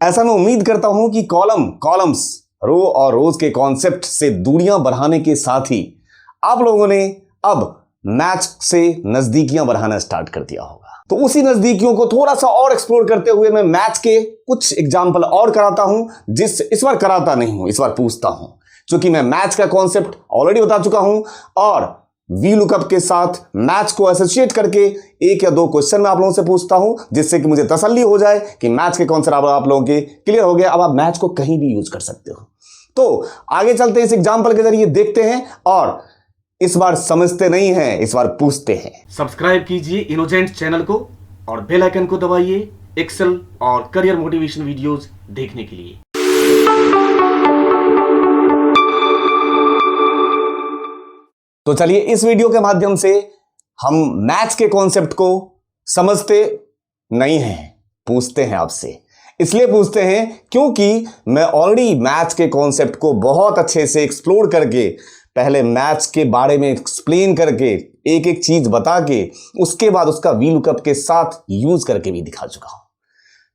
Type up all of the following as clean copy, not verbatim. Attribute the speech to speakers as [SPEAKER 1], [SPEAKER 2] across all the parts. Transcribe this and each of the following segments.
[SPEAKER 1] ऐसा मैं उम्मीद करता हूं कि कॉलम्स, रो और रोज के कॉन्सेप्ट से दूरियां बढ़ाने के साथ ही आप लोगों ने अब मैच से नजदीकियां बढ़ाना स्टार्ट कर दिया होगा। तो उसी नजदीकियों को थोड़ा सा और एक्सप्लोर करते हुए मैं मैच के कुछ एग्जाम्पल और कराता हूं, इस बार कराता नहीं हूं, इस बार पूछता हूं, क्योंकि मैं मैच का कॉन्सेप्ट ऑलरेडी बता चुका हूं और वी लुकअप के साथ मैच को एसोसिएट करके एक या दो क्वेश्चन मैं आप लोगों से पूछता हूं, जिससे कि मुझे तसल्ली हो जाए कि मैच के कॉन्सेप्ट आप लोगों के क्लियर हो गए। अब आप मैच को कहीं भी यूज कर सकते हो। तो आगे चलते हैं, इस एग्जाम्पल के जरिए देखते हैं और इस बार समझते नहीं हैं, इस बार पूछते हैं।
[SPEAKER 2] सब्सक्राइब कीजिए इनोजेंट चैनल को और बेल आइकन को दबाइए एक्सेल और करियर मोटिवेशन वीडियोस देखने के लिए।
[SPEAKER 1] तो चलिए इस वीडियो के माध्यम से हम मैच के कॉन्सेप्ट को समझते नहीं हैं, पूछते हैं आपसे। इसलिए पूछते हैं क्योंकि मैं ऑलरेडी मैच के कॉन्सेप्ट को बहुत अच्छे से एक्सप्लोर करके, पहले मैच के बारे में एक्सप्लेन करके, एक एक चीज बता के, उसके बाद उसका वी लुकअप के साथ यूज करके भी दिखा चुका हूं।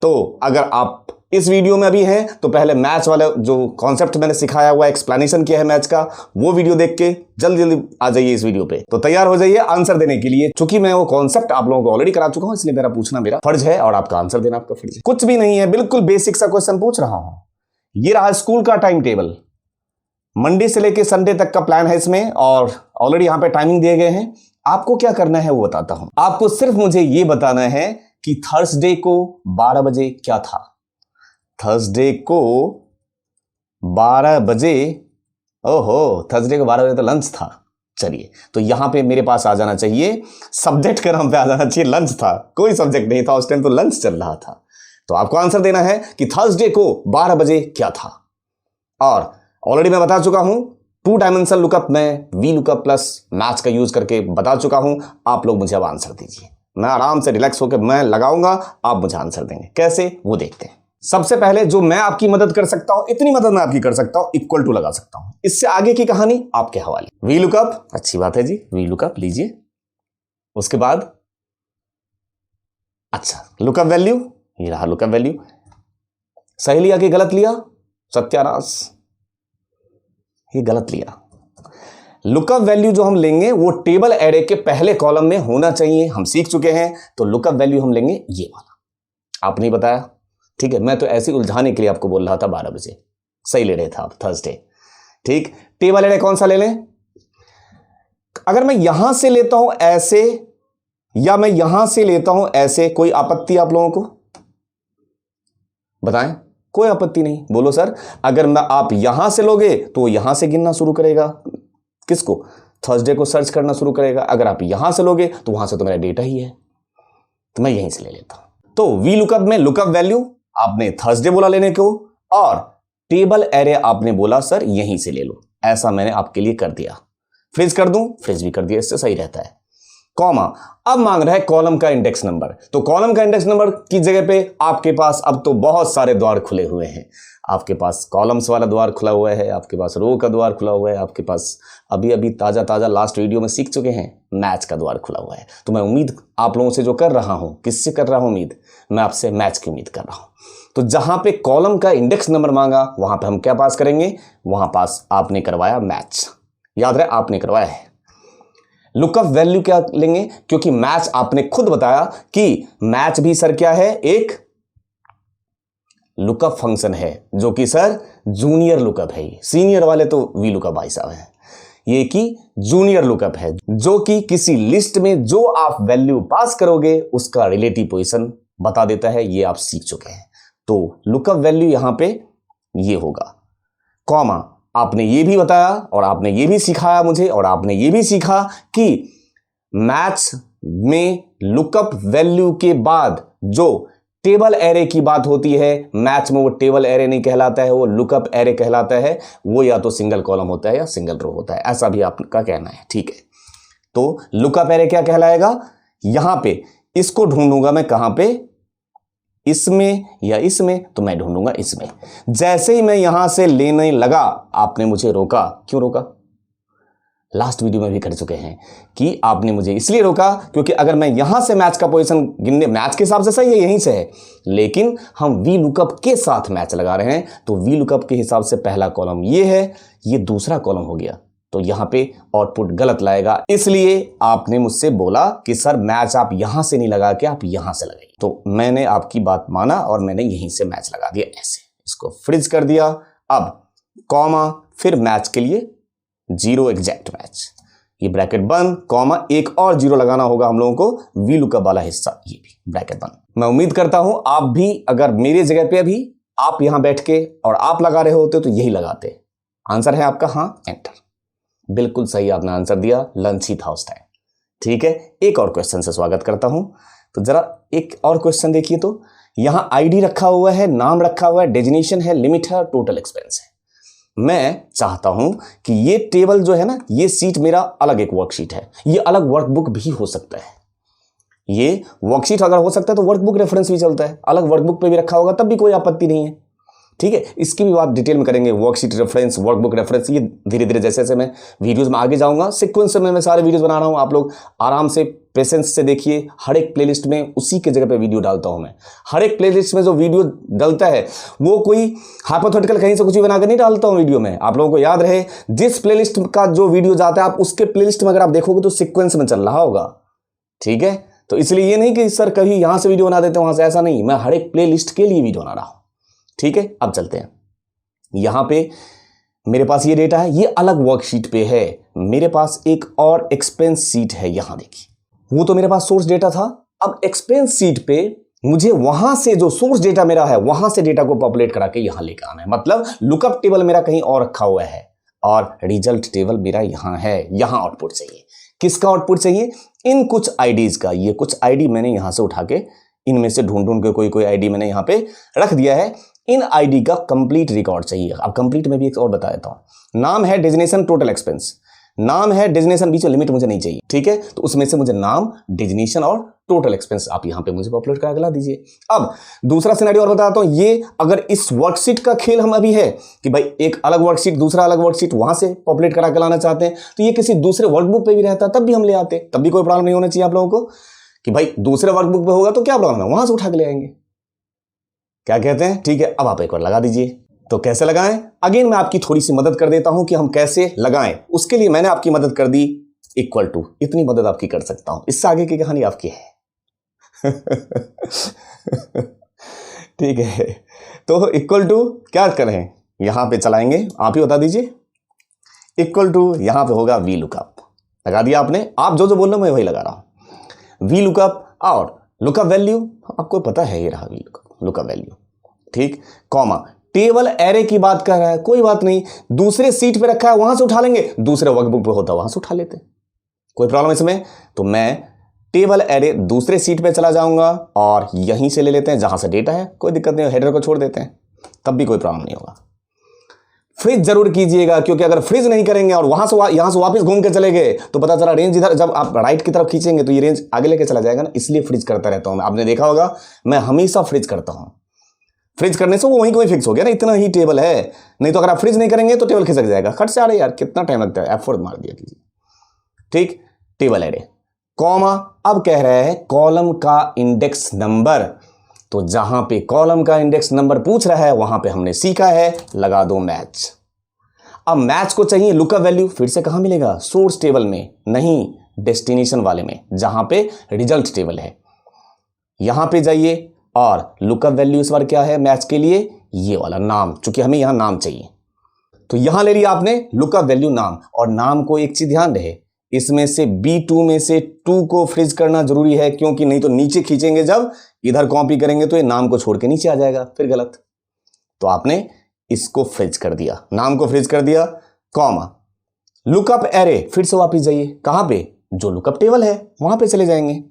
[SPEAKER 1] तो अगर आप इस वीडियो में अभी हैं तो पहले मैच वाला जो कॉन्सेप्ट मैंने सिखाया हुआ, एक्सप्लेनेशन किया है मैच का, वो वीडियो देख के जल्दी जल्दी आ जाइए इस वीडियो पे। तो तैयार हो जाइए आंसर देने के लिए, क्योंकि मैं वो कॉन्सेप्ट आप लोगों को ऑलरेडी करा चुका हूं, इसलिए मेरा पूछना मेरा फर्ज है और आपका आंसर देना आपका फर्ज है। कुछ भी नहीं है, बिल्कुल बेसिक सा क्वेश्चन पूछ रहा हूं। ये रहा स्कूल का टाइम टेबल, मंडे से लेकर संडे तक का प्लान है इसमें और ऑलरेडी यहां पे टाइमिंग दिए गए हैं। आपको क्या करना है वो बताता हूं। आपको सिर्फ मुझे ये बताना है कि थर्सडे को 12 बजे क्या था। थर्सडे को 12 बजे, ओहो, थर्सडे को 12 बजे तो लंच था। चलिए, तो यहां पे मेरे पास आ जाना चाहिए, सब्जेक्ट के नाम पे आ जाना चाहिए लंच था। कोई सब्जेक्ट नहीं था उस टाइम, तो लंच चल रहा था। तो आपको आंसर देना है कि थर्सडे को 12 बजे क्या था। और ऑलरेडी मैं बता चुका हूं, 2 डायमेंशनल लुकअप में वी लुकअप प्लस मैच का यूज करके बता चुका हूं। आप लोग मुझे अब आंसर दीजिए। मैं आराम से रिलैक्स होकर मैं लगाऊंगा, आप मुझे आंसर देंगे। कैसे वो देखते हैं। सबसे पहले जो मैं आपकी मदद कर सकता हूं, इतनी मदद मैं आपकी कर सकता हूं, इक्वल टू लगा सकता हूं। इससे आगे की कहानी आपके हवाले। वी लुकअप, अच्छी बात है जी, वी लुकअप लीजिए। उसके बाद अच्छा, लुकअप वैल्यू, ये रहा लुकअप वैल्यू। सही लिया कि गलत लिया? सत्यानाश, ये गलत लिया। लुकअप वैल्यू जो हम लेंगे वो टेबल एरे के पहले कॉलम में होना चाहिए, हम सीख चुके हैं। तो लुकअप वैल्यू हम लेंगे ये वाला। आपने नहीं बताया, ठीक है, मैं तो ऐसे उलझाने के लिए आपको बोल रहा था 12 बजे। सही ले रहे थे आप, थर्सडे। ठीक, टेबल एरे कौन सा ले लें? अगर मैं यहां से लेता हूं ऐसे या मैं यहां से लेता हूं ऐसे, कोई आपत्ति आप लोगों को बताएं? कोई आपत्ति नहीं, बोलो सर। अगर मैं आप यहां से लोगे तो यहां से गिनना शुरू करेगा, किसको? थर्सडे को सर्च करना शुरू करेगा। अगर आप यहां से लोगे तो वहां से तो मेरा डेटा ही है, तो मैं यहीं से ले लेता हूं। तो वी लुकअप में लुकअप वैल्यू आपने थर्सडे बोला लेने को और टेबल एरे आपने बोला सर यहीं से ले लो। ऐसा मैंने आपके लिए कर दिया। फ्रीज कर दूं? फ्रीज भी कर दिया, इससे सही रहता है। कॉमा, अब मांग रहा है कॉलम का इंडेक्स नंबर। तो कॉलम का इंडेक्स नंबर की जगह पे आपके पास अब तो बहुत सारे द्वार खुले हुए हैं। आपके पास कॉलम्स वाला द्वार खुला हुआ है, आपके पास रो का द्वार खुला हुआ है, आपके पास अभी अभी ताजा लास्ट वीडियो में सीख चुके हैं मैच का द्वार खुला हुआ है। तो मैं उम्मीद आप लोगों से जो कर रहा हूं, किससे कर रहा हूं उम्मीद? मैं आपसे मैच की उम्मीद कर रहा हूं। तो जहां पे कॉलम का इंडेक्स नंबर मांगा वहां पे हम क्या पास करेंगे? वहां पास आपने करवाया मैच, याद रहे आपने करवाया है। लुकअप वैल्यू क्या लेंगे? क्योंकि मैच आपने खुद बताया कि मैच भी सर क्या है? एक लुकअप फंक्शन है, जो कि सर जूनियर लुकअप है। सीनियर वाले तो वी लुकअप भाई साहब है, ये कि जूनियर लुकअप है, जो कि किसी लिस्ट में जो आप वैल्यू पास करोगे उसका रिलेटिव पोजीशन बता देता है। ये आप सीख चुके हैं। तो लुकअप वैल्यू यहां पे ये होगा। कॉमा, आपने ये भी बताया और आपने ये भी सिखाया मुझे, और आपने ये भी सीखा कि मैच में लुकअप वैल्यू के बाद जो टेबल एरे की बात होती है, मैच में वो टेबल एरे नहीं कहलाता है, वो लुकअप एरे कहलाता है। वो या तो सिंगल कॉलम होता है या सिंगल रो होता है, ऐसा भी आपका कहना है, ठीक है। तो लुकअप एरे क्या कहलाएगा? यहां पे इसको ढूंढूंगा मैं, कहां पे? इसमें या इसमें? तो मैं ढूंढूंगा इसमें। जैसे ही मैं यहां से लेने लगा आपने मुझे रोका। क्यों रोका? लास्ट वीडियो में भी कर चुके हैं कि आपने मुझे इसलिए रोका क्योंकि अगर मैं यहां से मैच का पोजीशन गिनने, मैच के हिसाब से सही है, यहीं से है, लेकिन हम वी लुकअप के साथ मैच लगा रहे हैं, तो वी लुकअप के हिसाब से पहला कॉलम ये है, ये दूसरा कॉलम हो गया, तो यहां पे आउटपुट गलत लाएगा। इसलिए आपने मुझसे बोला कि सर मैच आप यहां से नहीं लगा के आप यहां से लगाइए, तो मैंने आपकी बात माना और मैंने यहीं से मैच लगा दिया। ऐसे इसको फ्रीज कर दिया। अब कॉमा, फिर मैच के लिए 0 एग्जैक्ट मैच, ये ब्रैकेट बंद, कॉमा, एक और 0 लगाना होगा हम लोगों को वी लुकअप वाला हिस्सा, ये भी ब्रैकेट बंद। मैं उम्मीद करता हूं आप भी अगर मेरे जगह पे अभी आप यहां बैठ के और आप लगा रहे होते तो यही लगाते। आंसर है आपका हाँ, एंटर। बिल्कुल सही आपने आंसर दिया, लंच ही था उस टाइम। ठीक है, एक और क्वेश्चन से स्वागत करता हूं। तो जरा एक और क्वेश्चन देखिए, तो यहां आईडी रखा हुआ है, नाम रखा हुआ है, डेजिग्नेशन है, लिमिट है और टोटल एक्सपेंस है। मैं चाहता हूं कि ये टेबल जो है ना, ये सीट मेरा अलग एक वर्कशीट है, ये अलग वर्कबुक भी हो सकता है। ये वर्कशीट अगर हो सकता है तो वर्कबुक रेफरेंस भी चलता है, अलग वर्कबुक पे भी रखा होगा तब भी कोई आपत्ति नहीं है। ठीक है, इसकी भी बात डिटेल में करेंगे, वर्कशीट रेफरेंस, वर्कबुक रेफरेंस, ये धीरे धीरे जैसे जैसे मैं वीडियोस में आगे जाऊंगा, सीक्वेंस में मैं सारे वीडियोस बना रहा हूं, आप लोग आराम से पेशेंस से देखिए। हर एक प्लेलिस्ट में उसी के जगह पे वीडियो डालता हूं मैं। हर एक प्लेलिस्ट में जो वीडियो डलता है वो कोई हाइपोथेटिकल कहीं से कुछ भी बनाकर नहीं डालता हूं वीडियो में। आप लोगों को याद रहे, जिस प्लेलिस्ट का जो वीडियो जाता है आप उसके प्लेलिस्ट में अगर आप देखोगे तो सीक्वेंस में चल रहा होगा। ठीक है, तो इसलिए ये नहीं कि सर कभी यहां से वीडियो बना देते हैं वहां से, ऐसा नहीं, मैं हर एक प्लेलिस्ट के लिए वीडियो बना रहा हूं। ठीक है, अब चलते हैं। यहां पे मेरे पास ये डेटा है, ये अलग वर्कशीट पे है। मेरे पास एक और एक्सपेंस सीट है, यहां देखिए, वो तो मेरे पास सोर्स डेटा था। अब एक्सपेंस सीट पे मुझे वहां से जो सोर्स डेटा मेरा है वहां से डेटा को पॉपुलेट करा के यहां लेकर आना है। मतलब लुकअप टेबल मेरा कहीं और रखा हुआ है और रिजल्ट टेबल मेरा यहां है। यहां आउटपुट चाहिए, किसका आउटपुट चाहिए? इन कुछ आईडीज का। ये कुछ आईडी मैंने यहां से उठा के, इनमें से ढूंढ ढूंढ के कोई आईडी मैंने यहां पे रख दिया है। इन आईडी का कंप्लीट रिकॉर्ड चाहिए। अब कंप्लीट में भी एक और बता देता हूं, नाम है, डेजिग्नेशन, टोटल एक्सपेंस। नाम है, डेजिग्नेशन, बीच में लिमिट मुझे नहीं चाहिए। ठीक है, तो उसमें से मुझे नाम, डेजिग्नेशन और टोटल एक्सपेंस आप यहां पे मुझे पॉपुलेट करा के ला दीजिए। अब दूसरा सिनेरियो और बताता हूं, ये अगर इस वर्कशीट का खेल हम अभी है कि भाई एक अलग वर्कशीट, दूसरा अलग वर्कशीट, वहां से पॉपुलेट करा के लाना चाहते हैं, तो ये किसी दूसरे वर्कबुक पे भी रहता तब भी हम ले आते, तब भी कोई प्रॉब्लम नहीं होना चाहिए आप लोगों को कि भाई दूसरे वर्कबुक पे होगा तो क्या प्रॉब्लम है, वहां से उठा के ले आएंगे। क्या कहते हैं? ठीक है, अब आप एक बार लगा दीजिए। तो कैसे लगाएं? अगेन मैं आपकी थोड़ी सी मदद कर देता हूं कि हम कैसे लगाएं। उसके लिए मैंने आपकी मदद कर दी इक्वल टू, इतनी मदद आपकी कर सकता हूं, इससे आगे की कहानी आपकी है। ठीक है, तो इक्वल टू क्या करें, यहां पे चलाएंगे, आप ही बता दीजिए। इक्वल टू यहां पे होगा वी लुकअप। लगा दिया आपने, आप जो जो बोल रहे हो मैं वही लगा रहा हूं। वी लुकअप और लुकअप वैल्यू आपको पता है, ये रहा वी लुकअप वैल्यू। ठीक, कॉमा, टेबल एरे की बात कर रहा है, कोई बात नहीं, दूसरे सीट पे रखा है वहां से उठा लेंगे, दूसरे वर्कबुक पे होता वहां से उठा लेते, कोई प्रॉब्लम इसमें। तो मैं टेबल एरे दूसरे सीट पे चला जाऊंगा और यहीं से ले लेते हैं जहां से डेटा है, कोई दिक्कत नहीं, हेडर को छोड़ देते हैं, तब भी कोई प्रॉब्लम नहीं होगा। फ्रीज जरूर कीजिएगा, क्योंकि अगर फ्रीज नहीं करेंगे और वहां से यहां से वापस घूम के चले गए तो पता चला रेंज इधर, जब आप राइट की तरफ खींचेंगे तो ये रेंज आगे लेके चला जाएगा ना, इसलिए फ्रीज करता रहता हूं। आपने देखा होगा मैं हमेशा फ्रीज करता हूं। फ्रीज करने से वो वहीं कोई फिक्स हो गया ना, इतना ही टेबल है, नहीं तो अगर आप फ्रीज नहीं करेंगे तो टेबल खिसक जाएगा। खट से आ रहे यार, कितना टाइम लगता है, F4 मार दिया कीजिए। ठीक, टेबल एरे, कॉमा, अब कह रहे हैं कॉलम का इंडेक्स नंबर, तो जहां पे कॉलम का इंडेक्स नंबर पूछ रहा है वहां पे हमने सीखा है, लगा दो मैच। अब मैच को चाहिए लुकअप वैल्यू, फिर से कहां मिलेगा? सोर्स टेबल में नहीं, डेस्टिनेशन वाले में, जहां पे रिजल्ट टेबल है। यहां पे जाइए और लुकअप वैल्यू इस बार क्या है मैच के लिए? ये वाला नाम, चूंकि हमें यहां नाम चाहिए तो यहां ले लिया आपने लुकअप वैल्यू नाम। और नाम को एक चीज ध्यान रहे, इसमें से B2 में से 2 को फ्रीज करना जरूरी है, क्योंकि नहीं तो नीचे खींचेंगे, जब इधर कॉपी करेंगे तो ये नाम को छोड़ के नीचे आ जाएगा, फिर गलत। तो आपने इसको फ्रीज कर दिया, नाम को फ्रीज कर दिया, कॉमा, लुकअप एरे, फिर से वापस जाइए, कहां पे? जो लुकअप टेबल है वहां पे चले जाएंगे।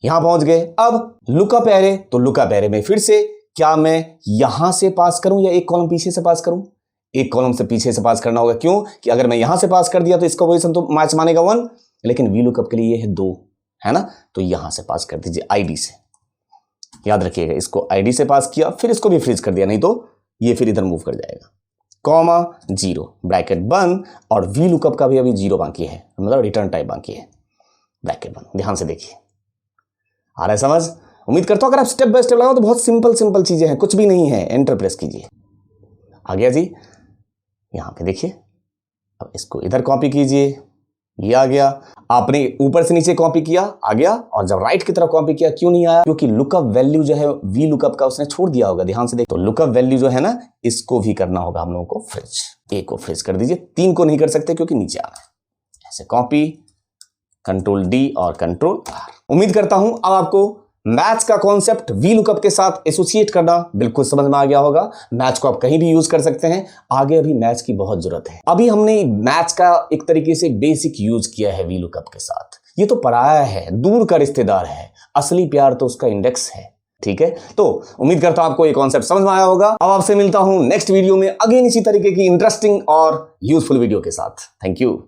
[SPEAKER 1] यहां पहुंच गए। अब लुकअप एरे, तो लुकअप एरे में फिर से क्या मैं यहां से पास करूं या एक कॉलम पीछे से पास करूं? एक कॉलम से पीछे से पास करना होगा। क्यों? कि अगर मैं यहां से पास कर दिया तो इसका पोजीशन तो मैच मानेगा 1, लेकिन वी लुकअप के लिए ये है 2, है ना, तो यहां से पास कर दीजिए आईडी से। याद रखिएगा, इसको आईडी से पास किया, फिर इसको भी फ्रीज कर दिया, नहीं तो ये फिर इधर मूव कर जाएगा। कॉमा 0 ब्रैकेट बंद, और वी लुकअप का भी अभी 0 बाकी है, मतलब रिटर्न टाइप बाकी है, ब्रैकेट बंद। ध्यान से देखिए, आ रहा है समझ? उम्मीद करता हूं अगर आप स्टेप बाय स्टेप लगाओ तो बहुत सिंपल चीजें हैं, कुछ भी नहीं है। एंटर प्रेस कीजिए, आ गया जी। यहां पे देखिए, अब इसको इधर कॉपी कीजिए, ये आ गया। आपने ऊपर से नीचे कॉपी किया, आ गया, और जब राइट की तरफ कॉपी किया क्यों नहीं आया? क्योंकि लुकअप वैल्यू जो है वी लुकअप का उसने छोड़ दिया होगा। ध्यान से देखो, तो लुकअप वैल्यू जो है ना, इसको भी करना होगा हम लोगों को फ्रिज। ए को फ्रिज कर दीजिए, 3 को नहीं कर सकते क्योंकि नीचे आना है। ऐसे कॉपी, कंट्रोल डी और कंट्रोल आर। उम्मीद करता हूं अब आपको मैच का कॉन्सेप्ट वी लुकअप के साथ एसोसिएट करना बिल्कुल समझ में आ गया होगा। मैच को आप कहीं भी यूज कर सकते हैं, आगे अभी मैच की बहुत जरूरत है। अभी हमने मैच का एक तरीके से बेसिक यूज किया है वी लुकअप के साथ। ये तो पराया है, दूर का रिश्तेदार है, असली प्यार तो उसका इंडेक्स है। ठीक है, तो उम्मीद करता हूं आपको ये कॉन्सेप्ट समझ में आया होगा। अब आपसे मिलता हूं नेक्स्ट वीडियो में अगेन इसी तरीके की इंटरेस्टिंग और यूजफुल वीडियो के साथ। Thank you.